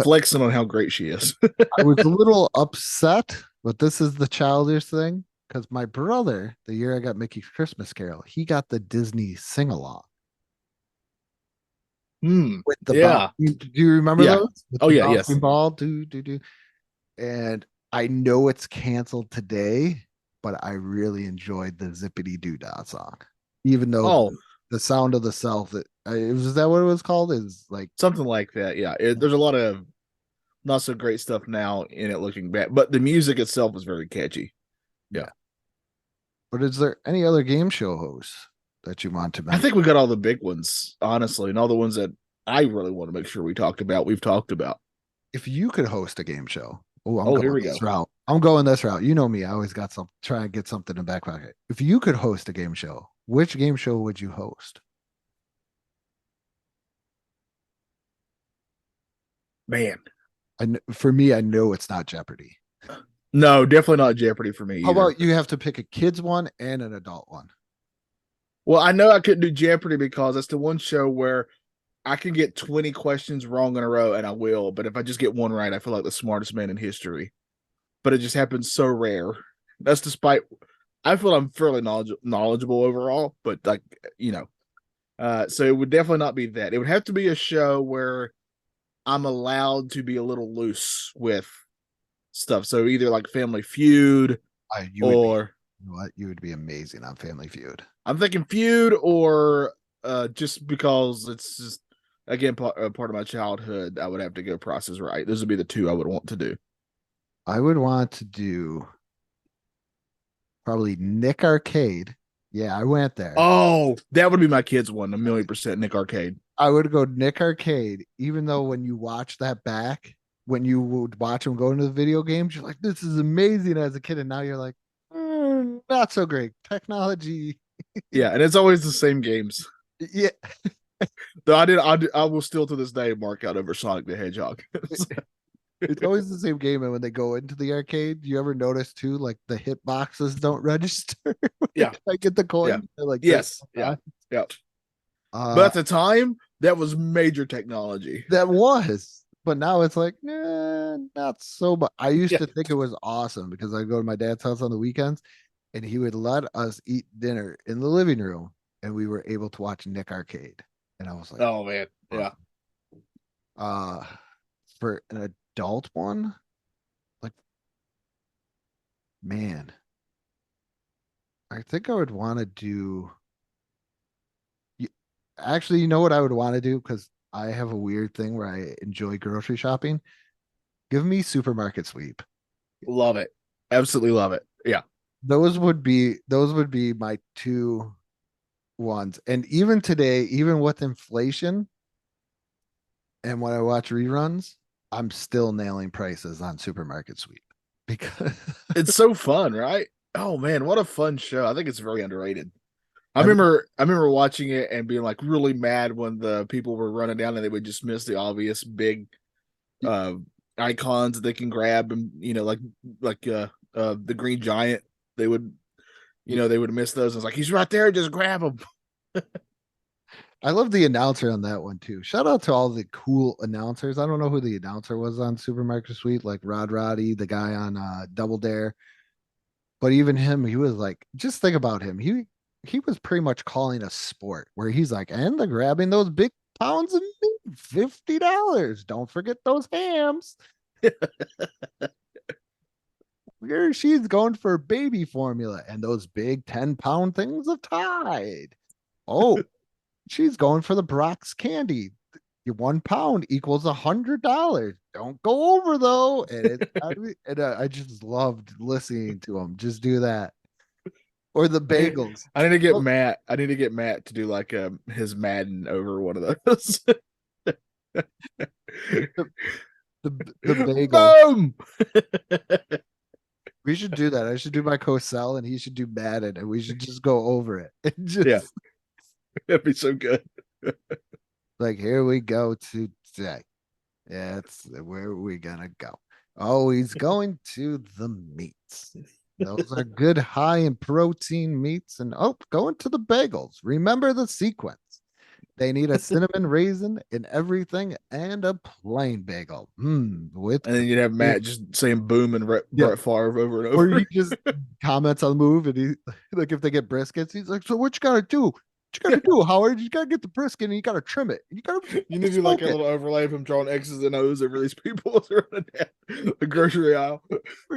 flexing on how great she is. I was a little upset, but this is the childish thing because my brother, the year I got Mickey's Christmas Carol, he got the Disney sing along. With the do you remember those? With yes. Ball, do. And I know it's canceled today, but I really enjoyed the Zippity Doo Dah song, even though the sound of the self. Is that what it was called? Is like something like that. Yeah, there's a lot of not so great stuff now in it looking back, but the music itself is very catchy. Yeah. But is there any other game show hosts that you want to mention? I think we got all the big ones, honestly, and all the ones that I really want to make sure we've talked about. If you could host a game show, here we go. I'm going this route. You know me, I always got trying to get something in the back pocket. If you could host a game show, which game show would you host? Man, for me, I know it's not Jeopardy. No, definitely not Jeopardy for me. How about you have to pick a kid's one and an adult one? Well, I know I couldn't do Jeopardy because that's the one show where I can get 20 questions wrong in a row, and I will. But if I just get one right, I feel like the smartest man in history. But it just happens so rare. That's despite I feel I'm fairly knowledgeable overall, but like so it would definitely not be that. It would have to be a show where I'm allowed to be a little loose with stuff. So either like Family Feud you would be amazing on Family Feud. I'm thinking Feud or just because it's just again part of my childhood. I would have to go Price is Right. Those would be the 2 I would want to do. I would want to do probably Nick Arcade. Yeah, I went there. Oh, that would be my kids' one. 1,000,000% Nick Arcade. I would go Nick Arcade, even though when you watch that back, when you would watch him go into the video games, you're like, this is amazing as a kid. And now you're like, not so great. Technology. Yeah, and it's always the same games. Yeah. Though I will still to this day mark out over Sonic the Hedgehog. It's always the same game. And when they go into the arcade, you ever notice too, like the hit boxes don't register? Yeah. I get the coin. Yeah. Like, yes. Yeah. But at the time, That was major technology. That was. But now it's like, not so much. I used to think it was awesome because I go to my dad's house on the weekends and he would let us eat dinner in the living room and we were able to watch Nick Arcade. And I was like, oh man, yeah. For an adult one, like, man, I think I would want to do. Actually, you know what I would want to do? Because I have a weird thing where I enjoy grocery shopping. Give me supermarket sweep. Love it. Absolutely love it. Yeah. Those would be my two ones. And even today, even with inflation and when I watch reruns, I'm still nailing prices on supermarket sweep because it's so fun, right? Oh man, what a fun show. I think it's very underrated. I remember watching it and being like really mad when the people were running down and they would just miss the obvious big icons that they can grab, and like the Green Giant. They would miss those. It's like, he's right there, just grab him. I love the announcer on that one too. Shout out to all the cool announcers. I don't know who the announcer was on Supermarket Sweep, like Rod Roddy, the guy on Double Dare. But even him, he was like, just think about him. He was pretty much calling a sport where he's like, and they're grabbing those big pounds of meat, $50. Don't forget those hams. Where she's going for baby formula and those big 10-pound things of Tide. Oh, she's going for the Brock's candy. Your 1 pound equals $100. Don't go over though. And I just loved listening to him. Just do that. Or the bagels. I need to get Matt. I need to get Matt to do like his Madden over one of those. the bagels. Boom! We should do that. I should do my Cosell and he should do Madden and we should just go over it. Yeah. That'd be so good. Like, here we go today. Yeah, it's where are we gonna go? Oh, he's going to the meats. Those are good, high in protein meats. And going to the bagels. Remember the sequence. They need a cinnamon raisin in everything and a plain bagel. And then you'd have Matt just saying boom and Brett Favre over and over. Or he just comments on the move and he, like, if they get briskets, he's like, so what you gotta do? What you gotta do, Howard? You gotta get the brisket and you gotta trim it. You need to do like a little overlay of him drawing X's and O's over these people running down the grocery aisle.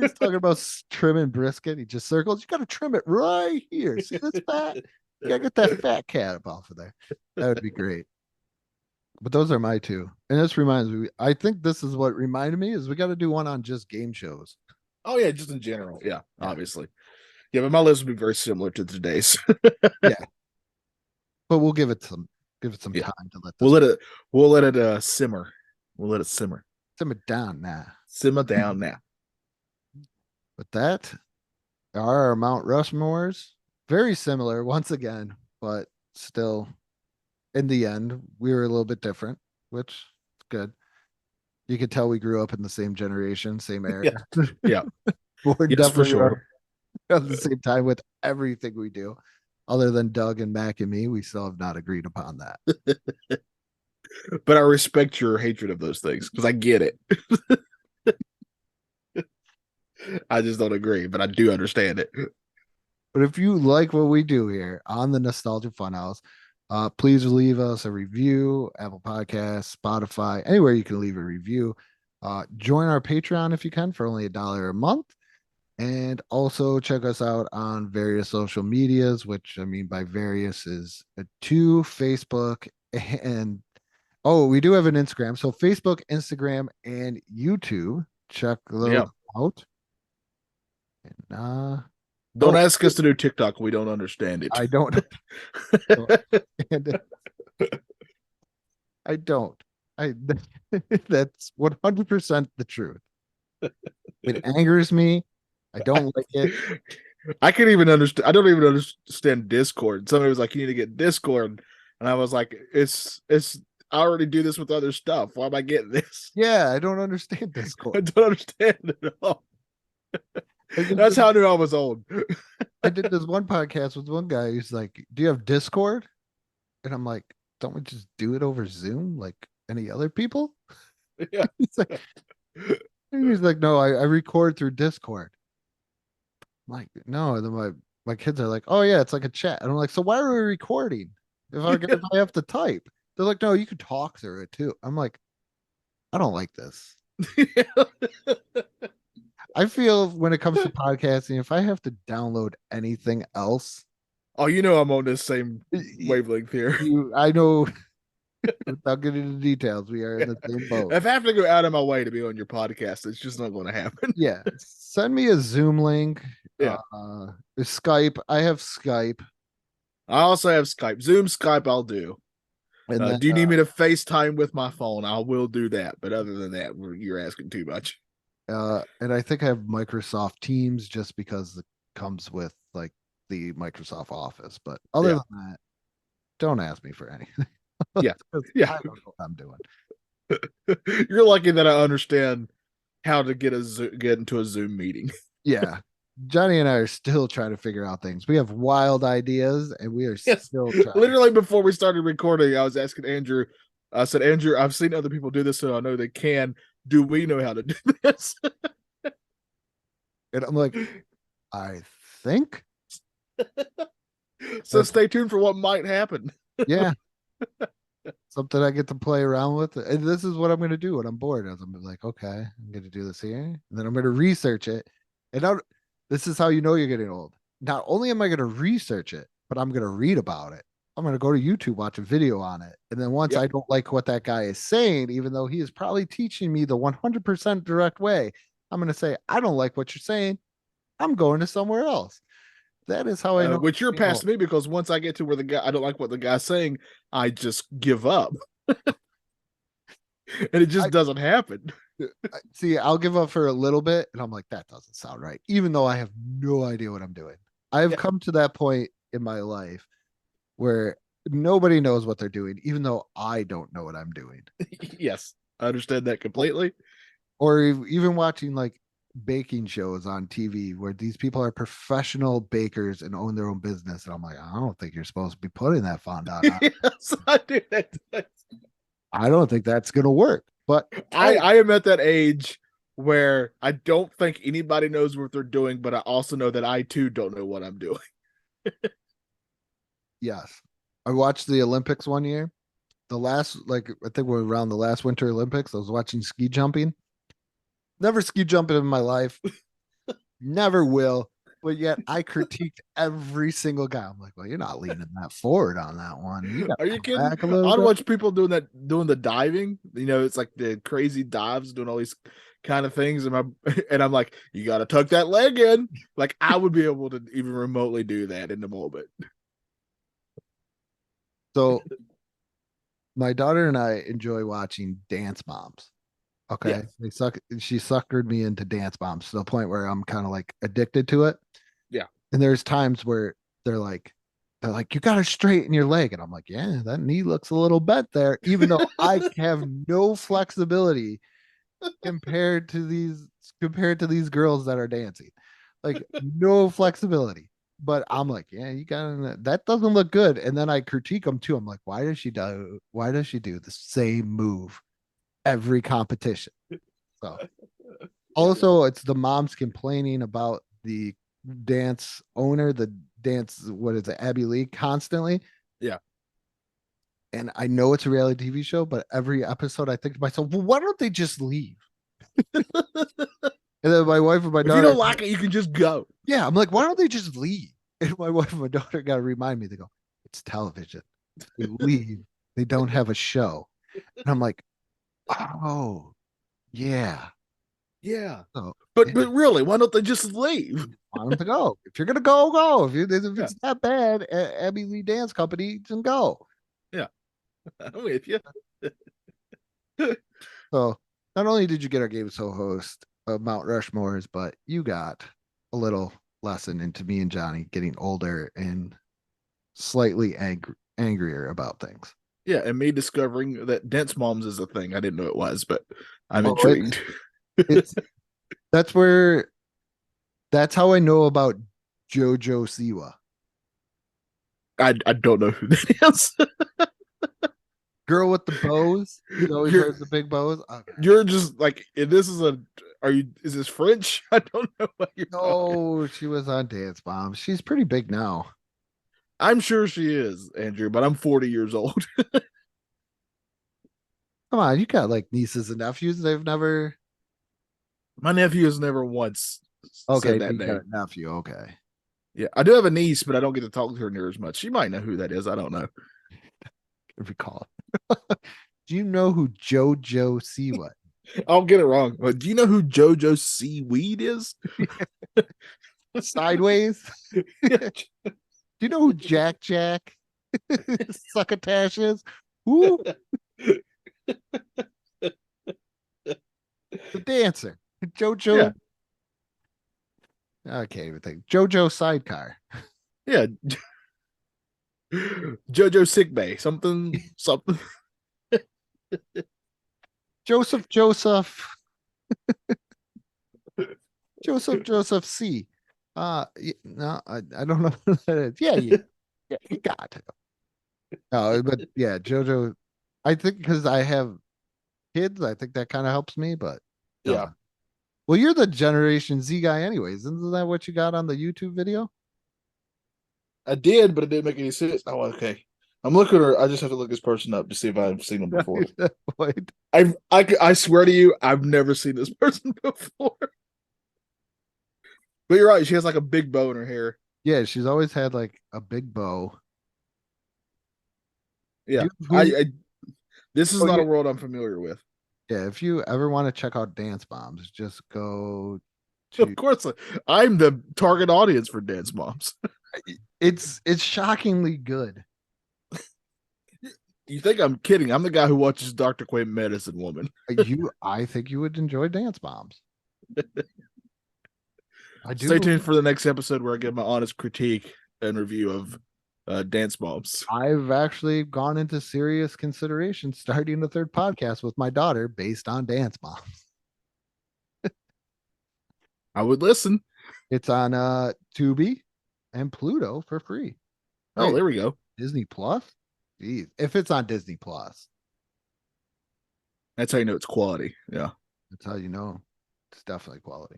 He's talking about trimming brisket. He just circles. You gotta trim it right here. See this fat? You gotta get that fat cat up off of there. That would be great. But those are my two. And this reminds me, I think this is what reminded me is we got to do one on just game shows. Oh yeah, just in general. Yeah, obviously. Yeah, but my list would be very similar to today's. Yeah. But we'll give it some time to let this we'll let it simmer. We'll let it simmer. Simmer down now. Simmer down now. But that are our Mount Rushmores. Very similar once again, but still in the end, we were a little bit different, which is good. You could tell we grew up in the same generation, same era. Yeah. We're definitely for sure. At the same time with everything we do. Other than Doug and Mac and me, we still have not agreed upon that. But I respect your hatred of those things because I get it. I just don't agree, but I do understand it. But if you like what we do here on the Nostalgia Funhouse, please leave us a review, Apple Podcasts, Spotify, anywhere you can leave a review. Join our Patreon if you can for only $1 a month. And also check us out on various social medias, which I mean by various is to Facebook and we do have an Instagram. So Facebook, Instagram, and YouTube. Check those out. And don't ask us to do TikTok. We don't understand it. I don't. I don't. That's 100% the truth. It angers me. I don't like it. I can't even understand. I don't even understand Discord. Somebody was like, "You need to get Discord," and I was like, "It's. I already do this with other stuff. Why am I getting this?" Yeah, I don't understand Discord. I don't understand it at all. That's how I knew I was old. I did this one podcast with one guy who's like, "Do you have Discord?" And I'm like, don't we just do it over Zoom like any other people? Yeah. He's like, no, I record through Discord. I'm like, no. And then my kids are like, oh yeah, it's like a chat. And I'm like, so why are we recording if I have to type? They're like, no, you can talk through it too. I'm like, I don't like this. I feel when it comes to podcasting, if I have to download anything else, oh, you know I'm on this same wavelength here. I know. Without getting into details, we are in the same boat. If I have to go out of my way to be on your podcast, it's just not going to happen. Yeah, send me a Zoom link. Yeah, Skype. I have Skype. I also have Skype. Zoom, Skype, I'll do. And then, do you need me to FaceTime with my phone? I will do that. But other than that, you're asking too much. And I think I have Microsoft Teams just because it comes with like the Microsoft Office. But other than that, don't ask me for anything. Yeah. I don't know what I'm doing. You're lucky that I understand how to get into a Zoom meeting. Yeah. Johnny and I are still trying to figure out things. We have wild ideas and we are still trying. Literally before we started recording, I was asking Andrew, I said, Andrew, I've seen other people do this, so I know they can. Do we know how to do this? And I'm like, I think. So stay tuned for what might happen. Yeah. Something I get to play around with. And this is what I'm going to do when I'm bored. I'm like, okay, I'm going to do this here. And then I'm going to research it. And this is how you know you're getting old. Not only am I going to research it, but I'm going to read about it. I'm going to go to YouTube, watch a video on it. And then once I don't like what that guy is saying, even though he is probably teaching me the 100% direct way, I'm going to say, I don't like what you're saying. I'm going to somewhere else. That is how I know. Which you're past me, because once I get to where I don't like what the guy's saying, I just give up. And it just doesn't happen. See, I'll give up for a little bit and I'm like, that doesn't sound right, even though I have no idea what I'm doing. I've come to that point in my life where nobody knows what they're doing, even though I don't know what I'm doing. Yes, I understand that completely. Or even watching like baking shows on TV where these people are professional bakers and own their own business. And I'm like, I don't think you're supposed to be putting that fondant on. Yes, I do that. I don't think that's going to work. But I am at that age where I don't think anybody knows what they're doing, but I also know that I too don't know what I'm doing. Yes. I watched the Olympics one year. I think we're around the last Winter Olympics. I was watching ski jumping. Never ski jumping in my life. Never will. But yet I critiqued every single guy. I'm like, well, you're not leaning that forward on that one. Are you kidding? I'd watch people doing the diving. You know, it's like the crazy dives, doing all these kind of things. And I'm like, you got to tuck that leg in. Like I would be able to even remotely do that in the moment. So my daughter and I enjoy watching Dance Moms. Okay. Yeah. She suckered me into Dance Moms to the point where I'm kind of like addicted to it. Yeah. And there's times where they're like, you got to straighten your leg. And I'm like, yeah, that knee looks a little bent there, even though I have no flexibility compared to these girls that are dancing. Like no flexibility. But I'm like, yeah, that doesn't look good. And then I critique them too. I'm like, why does she do the same move every competition? So also it's the moms complaining about the dance owner, Abby Lee, constantly. Yeah. And I know it's a reality TV show, but every episode I think to myself, well, why don't they just leave? And then my wife and my daughter, if you don't like it, you can just go. Yeah, I'm like, why don't they just leave? And my wife and my daughter got to remind me. They go, it's television. They leave. They don't have a show. And I'm like, oh, yeah. Yeah. So, but really, why don't they just leave? Want them to go. If you're going to go. If it's that bad, Abby Lee Dance Company, then go. Yeah. I'm with you. So not only did you get our Game Show host of Mount Rushmore's, but you got a little lesson into me and Johnny getting older and slightly angrier about things. Yeah, and me discovering that Dance Moms is a thing. I didn't know it was, but I'm intrigued. That's how I know about JoJo Siwa. I don't know who that is. Girl with the bows. He always wears the big bows. Okay. You're just like, this is is this French? I don't know what you're talking. She was on Dance Moms. She's pretty big now. I'm sure she is, Andrew, but I'm 40 years old. Come on, you got like nieces and nephews. They've never. My nephew has never once said that name. Nephew, okay. Yeah, I do have a niece, but I don't get to talk to her near as much. She might know who that is. I don't know. Recall. Do you know who JoJo Siwa? I'll get it wrong. But do you know who JoJo Seaweed is? Sideways. Do you know who Jack Succotash is? Who? The dancer. JoJo. Yeah. I can't even think. JoJo Sidecar. Yeah. JoJo Sick Bay. Something. Joseph C. No, I don't know who that is. Yeah, you got to. No, but yeah, JoJo. I think because I have kids, I think that kind of helps me. But yeah. Well, you're the Generation Z guy, anyways. Isn't that what you got on the YouTube video? I did, but it didn't make any sense. Oh, okay. I'm looking at her. I just have to look this person up to see if I've seen them before. I swear to you, I've never seen this person before. But you're right. She has like a big bow in her hair. Yeah, she's always had like a big bow. Yeah, this is not a world I'm familiar with. Yeah, if you ever want to check out Dance Moms, just go to... Of course, I'm the target audience for Dance Moms. It's shockingly good. You think I'm kidding? I'm the guy who watches Dr. Quinn Medicine Woman. I think you would enjoy Dance Moms. I do. Stay tuned for the next episode where I give my honest critique and review of Dance Moms. I've actually gone into serious consideration starting a third podcast with my daughter based on Dance Moms. I would listen. It's on Tubi and Pluto for free. Oh, there we go. Disney Plus? Jeez. If it's on Disney Plus. That's how you know it's quality. Yeah. That's how you know it's definitely quality.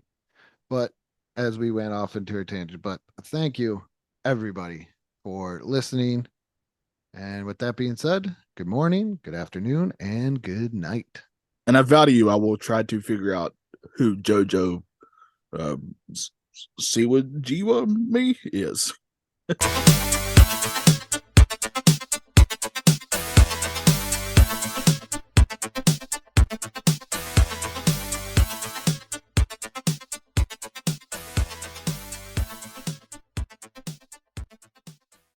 But as we went off into a tangent, but thank you, everybody, for listening. And with that being said, good morning, good afternoon, and good night. And I vow to you, I will try to figure out who JoJo Siwa Jiwa me is.